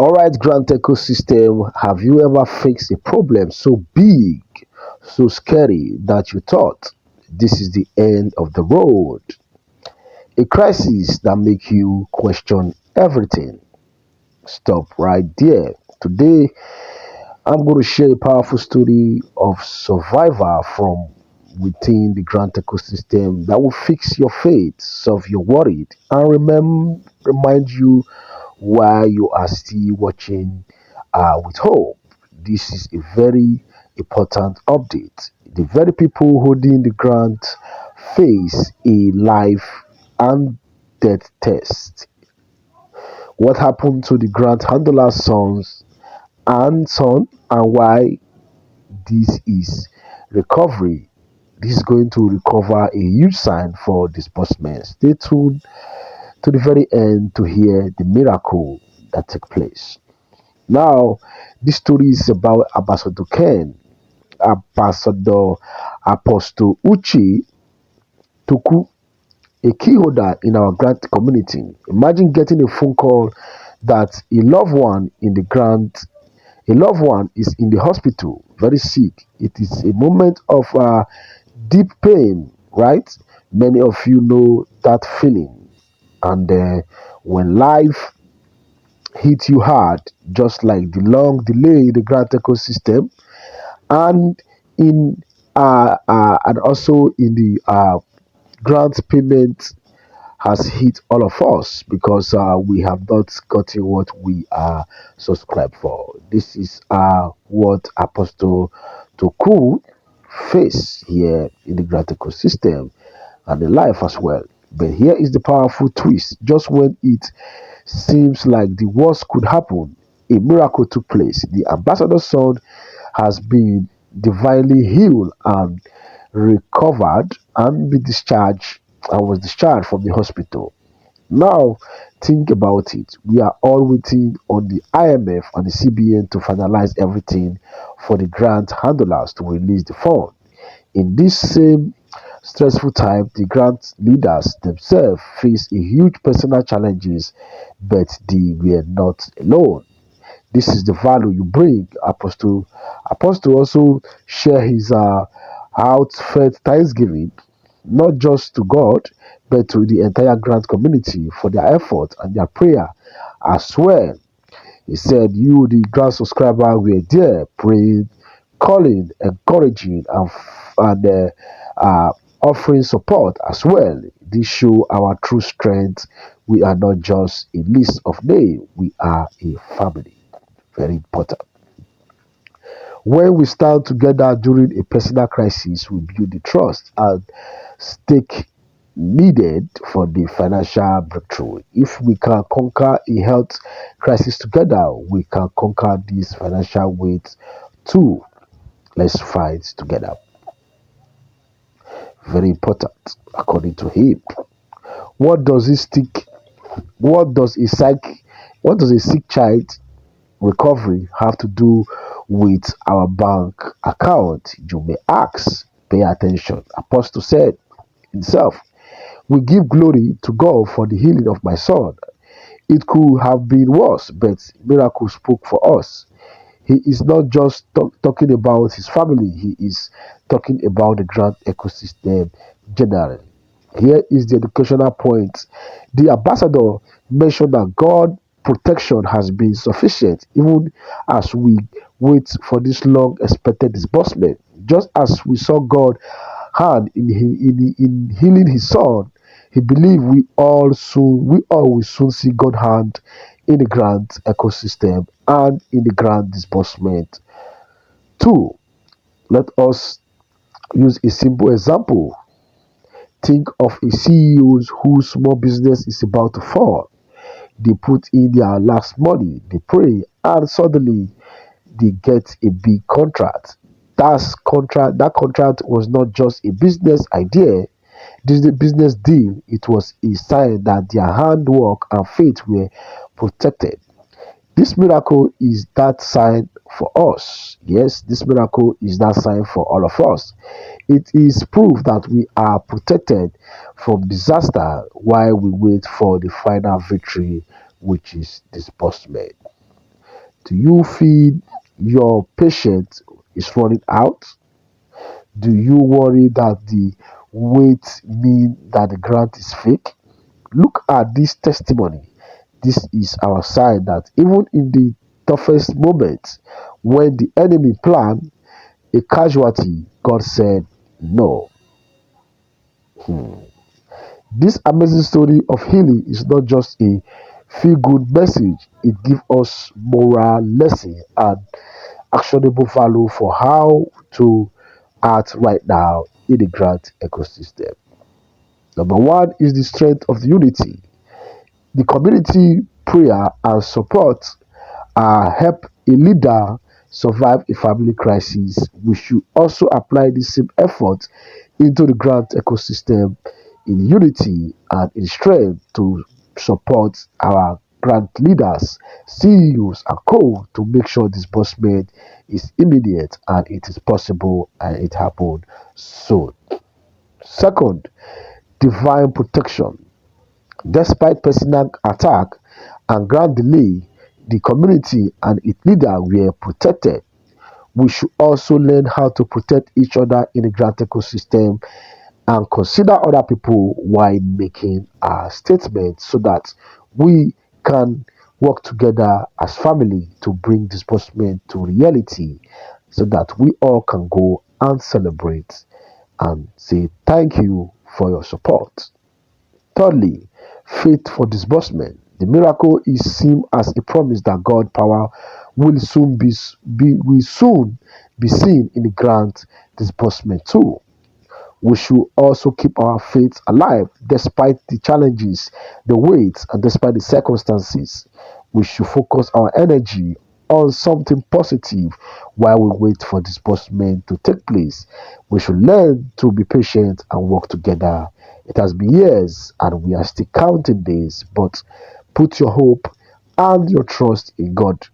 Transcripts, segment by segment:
Alright, Grant ecosystem, have you ever faced a problem so big, so scary that you thought this is the end of the road? A crisis that make you question everything. Stop right there. Today, I'm going to share a powerful story of survivor from within the grant ecosystem that will fix your faith, solve your worry, and remind you why you are still watching with hope. This is a very important update. The very people holding the grant face a life and death test. What happened to the grant handler's son and why this is recovery. This is going to recover a huge sign for disbursement. Stay tuned to the very end to hear the miracle that took place. Now, this story is about Ambassador Ken, Ambassador Apostle Uchi Tuku, a key holder in our grant community. Imagine getting a phone call that a loved one is in the hospital, very sick. It is a moment of deep pain, right? Many of you know that feeling. And when life hits you hard, just like the long delay in the grant ecosystem, and in and also in the grant payment has hit all of us because we have not gotten what we are subscribed for. This is what Apostle Toku face here in the grant ecosystem and in life as well. But here is the powerful twist. Just when it seems like the worst could happen, a miracle took place. The ambassador's son has been divinely healed and recovered and be discharged and was discharged from the hospital. Now, think about it. We are all waiting on the IMF and the CBN to finalize everything for the grant handlers to release the fund. In this same stressful time, the grant leaders themselves face a huge personal challenges, but they were not alone. This is the value you bring. Apostle also share his heartfelt thanksgiving, not just to God, but to the entire grant community for their effort and their prayer as well. He said, "You, the grant subscriber, were there praying, calling, encouraging, and offering support as well. This show our true strength. We are not just a list of names, we are a family." Very important. When we stand together during a personal crisis, we build the trust and stake needed for the financial breakthrough. If we can conquer a health crisis together, we can conquer this financial weight too. Let's fight together. Very important, according to him. What does it stick? What does a psych? What does a sick child recovery have to do with our bank account? You may ask. Pay attention. Apostle said himself, "We give glory to God for the healing of my son. It could have been worse, but miracle spoke for us." He is not just talking about his family, he is talking about the grant ecosystem generally. Here is the educational point. The ambassador mentioned that God protection has been sufficient even as we wait for this long expected disbursement. Just as we saw God hand in healing his son, he believed we all will soon see God hand in the grant ecosystem and in the grant disbursement too. Let us use a simple example. Think of a CEO whose small business is about to fall. They put in their last money, they pray, and suddenly they get a big contract. That contract was not just a business idea, this is a business deal. It was a sign that their handwork and faith were protected. This miracle is that sign for us. Yes, this miracle is that sign for all of us. It is proof that we are protected from disaster while we wait for the final victory, which is disbursement. Do you feel your patience is running out? Do you worry that the wait mean that the grant is fake? Look at this testimony. This is our sign that even in the toughest moments, when the enemy planned a casualty, God said no. This amazing story of healing is not just a feel good message, it gives us moral lesson and actionable value for how to act right now in the grant ecosystem. Number one is the strength of the unity. The community prayer and support help a leader survive a family crisis. We should also apply the same effort into the grant ecosystem in unity and in strength to support our grant leaders, CEOs, and co to make sure disbursement is immediate and it is possible and it happen soon. Second, divine protection. Despite personal attack and grant delay, the community and its leaders were protected. We should also learn how to protect each other in the grant ecosystem and consider other people while making our statements so that we can work together as family to bring disbursement to reality so that we all can go and celebrate and say thank you for your support. Thirdly, faith for disbursement. The miracle is seen as a promise that God power will soon be seen in the grant disbursement too. We should also keep our faith alive despite the challenges, the weights, and despite the circumstances. We should focus our energy on something positive while we wait for disbursement to take place. We should learn to be patient and work together. It has been years and we are still counting days, but put your hope and your trust in God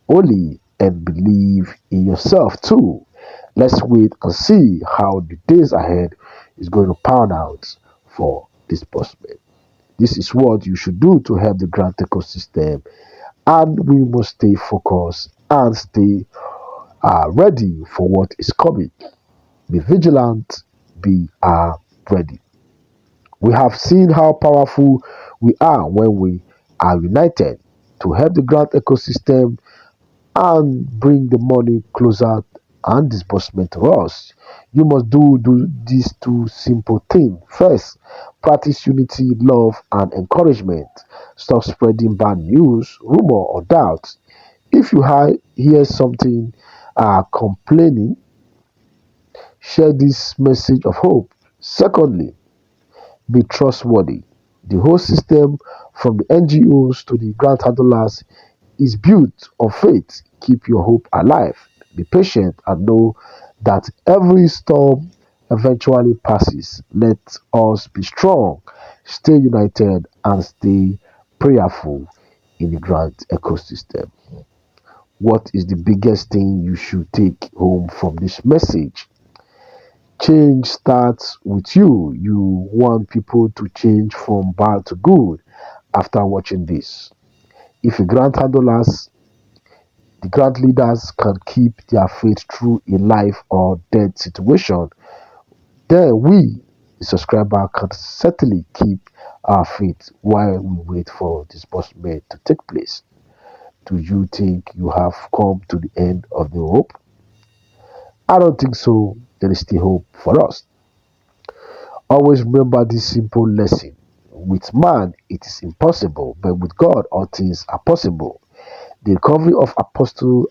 only and believe in yourself too. Let's wait and see how the days ahead is going to pan out for this prospect. This is what you should do to help the grant ecosystem, and we must stay focused and stay ready for what is coming. Be vigilant, be ready. We have seen how powerful we are when we are united to help the grant ecosystem and bring the money closer and disbursement to us. You must do these two simple things. First, practice unity, love, and encouragement. Stop spreading bad news, rumor, or doubt. If you hear something complaining, share this message of hope. Secondly, be trustworthy. The whole system, from the NGOs to the grant handlers, is built on faith. Keep your hope alive. Be patient and know that every storm eventually passes. Let us be strong, stay united, and stay prayerful in the grant ecosystem. What is the biggest thing you should take home from this message? Change starts with you. You want people to change from bad to good after watching this. If a grant handlers, the grant leaders can keep their faith through a life or death situation, then we, the subscriber, can certainly keep our faith while we wait for disbursement to take place. Do you think you have come to the end of the rope? I don't think so. There is still hope for us. Always remember this simple lesson. With man, it is impossible, but with God, all things are possible. The recovery of Apostle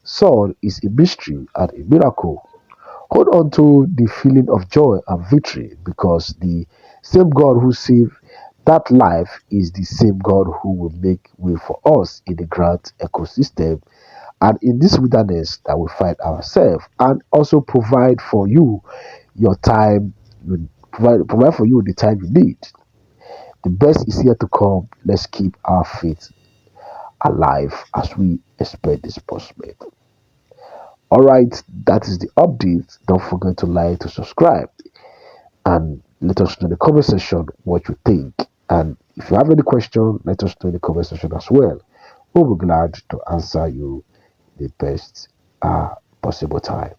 Saul is a mystery and a miracle. Hold on to the feeling of joy and victory because the same God who saved that life is the same God who will make way for us in the grant ecosystem and in this wilderness that we find ourselves and also provide for you your time, provide for you the time you need. The best is yet to come. Let's keep our faith alive as we expect this prospect. All right, that is the update. Don't forget to like, to subscribe, and let us know in the comment section what you think. And if you have any question, let us know in the comment section as well. We'll be glad to answer you the best possible time.